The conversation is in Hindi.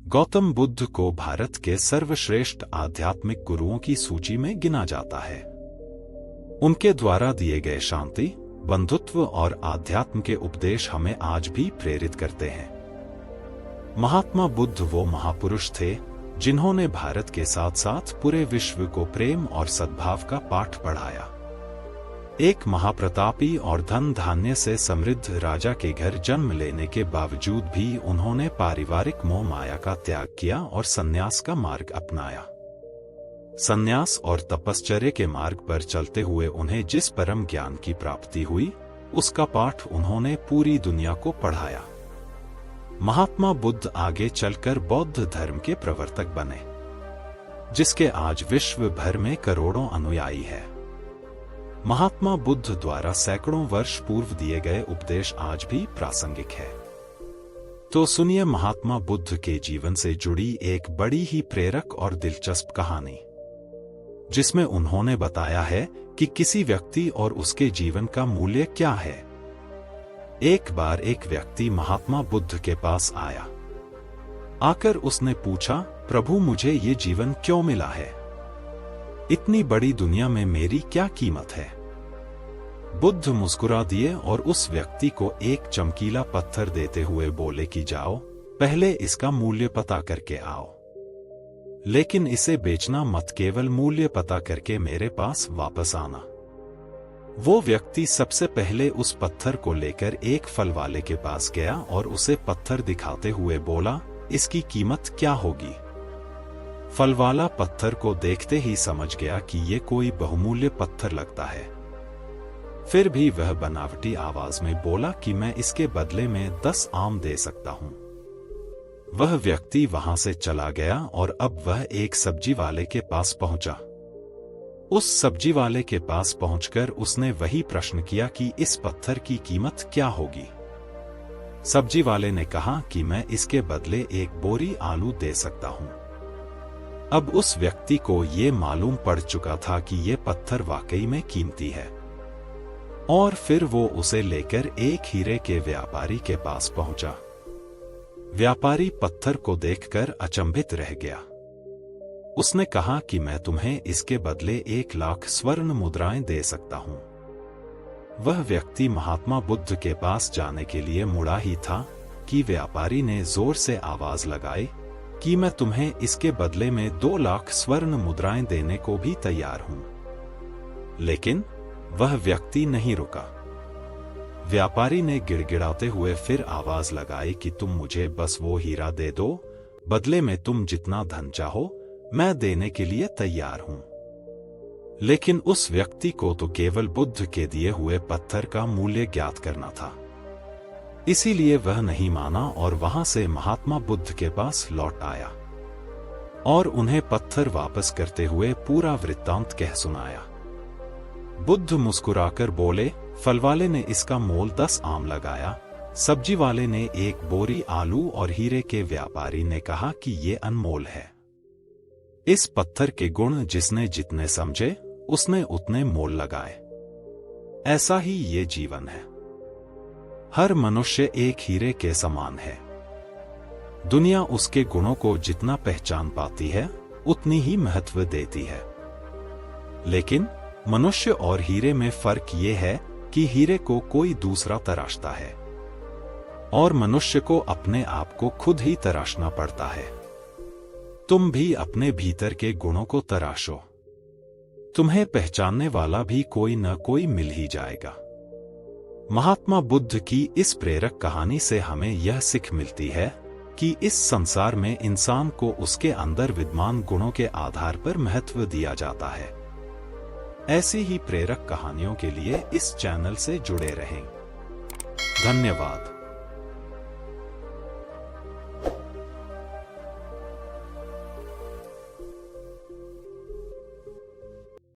गौतम बुद्ध को भारत के सर्वश्रेष्ठ आध्यात्मिक गुरुओं की सूची में गिना जाता है। उनके द्वारा दिए गए शांति, बंधुत्व और आध्यात्म के उपदेश हमें आज भी प्रेरित करते हैं। महात्मा बुद्ध वो महापुरुष थे जिन्होंने भारत के साथ साथ पूरे विश्व को प्रेम और सद्भाव का पाठ पढ़ाया। एक महाप्रतापी और धन धान्य से समृद्ध राजा के घर जन्म लेने के बावजूद भी उन्होंने पारिवारिक मोह माया का त्याग किया और संन्यास का मार्ग अपनाया। संन्यास और तपश्चर्या के मार्ग पर चलते हुए उन्हें जिस परम ज्ञान की प्राप्ति हुई, उसका पाठ उन्होंने पूरी दुनिया को पढ़ाया। महात्मा बुद्ध आगे चलकर बौद्ध धर्म के प्रवर्तक बने, जिसके आज विश्व भर में करोड़ों अनुयायी हैं। महात्मा बुद्ध द्वारा सैकड़ों वर्ष पूर्व दिए गए उपदेश आज भी प्रासंगिक है। तो सुनिए महात्मा बुद्ध के जीवन से जुड़ी एक बड़ी ही प्रेरक और दिलचस्प कहानी, जिसमें उन्होंने बताया है कि किसी व्यक्ति और उसके जीवन का मूल्य क्या है। एक बार एक व्यक्ति महात्मा बुद्ध के पास आया। आकर उसने पूछा, प्रभु मुझे ये जीवन क्यों मिला है? इतनी बड़ी दुनिया में मेरी क्या कीमत है? बुद्ध मुस्कुरा दिए और उस व्यक्ति को एक चमकीला पत्थर देते हुए बोले कि जाओ, पहले इसका मूल्य पता करके आओ। लेकिन इसे बेचना मत, केवल मूल्य पता करके मेरे पास वापस आना। वो व्यक्ति सबसे पहले उस पत्थर को लेकर एक फल वाले के पास गया और उसे पत्थर दिखाते हुए बोला, इसकी कीमत क्या होगी? फल वाला पत्थर को देखते ही समझ गया कि ये कोई बहुमूल्य पत्थर लगता है। फिर भी वह बनावटी आवाज में बोला कि मैं इसके बदले में 10 आम दे सकता हूं। वह व्यक्ति वहां से चला गया और अब वह एक सब्जी वाले के पास पहुंचा। उस सब्जी वाले के पास पहुंचकर उसने वही प्रश्न किया कि इस पत्थर की कीमत क्या होगी? सब्जी वाले ने कहा कि मैं इसके बदले एक बोरी आलू दे सकता हूं। अब उस व्यक्ति को ये मालूम पड़ चुका था कि ये पत्थर वाकई में कीमती है, और फिर वो उसे लेकर एक हीरे के व्यापारी के पास पहुंचा। व्यापारी पत्थर को देखकर अचंभित रह गया। उसने कहा कि मैं तुम्हें इसके बदले 1 लाख स्वर्ण मुद्राएं दे सकता हूं। वह व्यक्ति महात्मा बुद्ध के पास जाने के लिए मुड़ा ही था कि व्यापारी ने जोर से आवाज लगाई कि मैं तुम्हें इसके बदले में 2 लाख स्वर्ण मुद्राएं देने को भी तैयार हूं। लेकिन वह व्यक्ति नहीं रुका। व्यापारी ने गिड़गिड़ाते हुए फिर आवाज लगाई कि तुम मुझे बस वो हीरा दे दो, बदले में तुम जितना धन चाहो मैं देने के लिए तैयार हूं। लेकिन उस व्यक्ति को तो केवल बुद्ध के दिए हुए पत्थर का मूल्य ज्ञात करना था, इसीलिए वह नहीं माना और वहां से महात्मा बुद्ध के पास लौट आया और उन्हें पत्थर वापस करते हुए पूरा वृत्तांत कह सुनाया। बुद्ध मुस्कुराकर बोले, फल वाले ने इसका मोल 10 आम लगाया, सब्जी वाले ने 1 बोरी आलू और हीरे के व्यापारी ने कहा कि ये अनमोल है। इस पत्थर के गुण जिसने जितने समझे उसने उतने मोल लगाए। ऐसा ही ये जीवन है। हर मनुष्य एक हीरे के समान है। दुनिया उसके गुणों को जितना पहचान पाती है उतनी ही महत्व देती है। लेकिन मनुष्य और हीरे में फर्क ये है कि हीरे को कोई दूसरा तराशता है और मनुष्य को अपने आप को खुद ही तराशना पड़ता है। तुम भी अपने भीतर के गुणों को तराशो, तुम्हें पहचानने वाला भी कोई न कोई मिल ही जाएगा। महात्मा बुद्ध की इस प्रेरक कहानी से हमें यह सीख मिलती है कि इस संसार में इंसान को उसके अंदर विद्यमान गुणों के आधार पर महत्व दिया जाता है। ऐसी ही प्रेरक कहानियों के लिए इस चैनल से जुड़े रहें। धन्यवाद।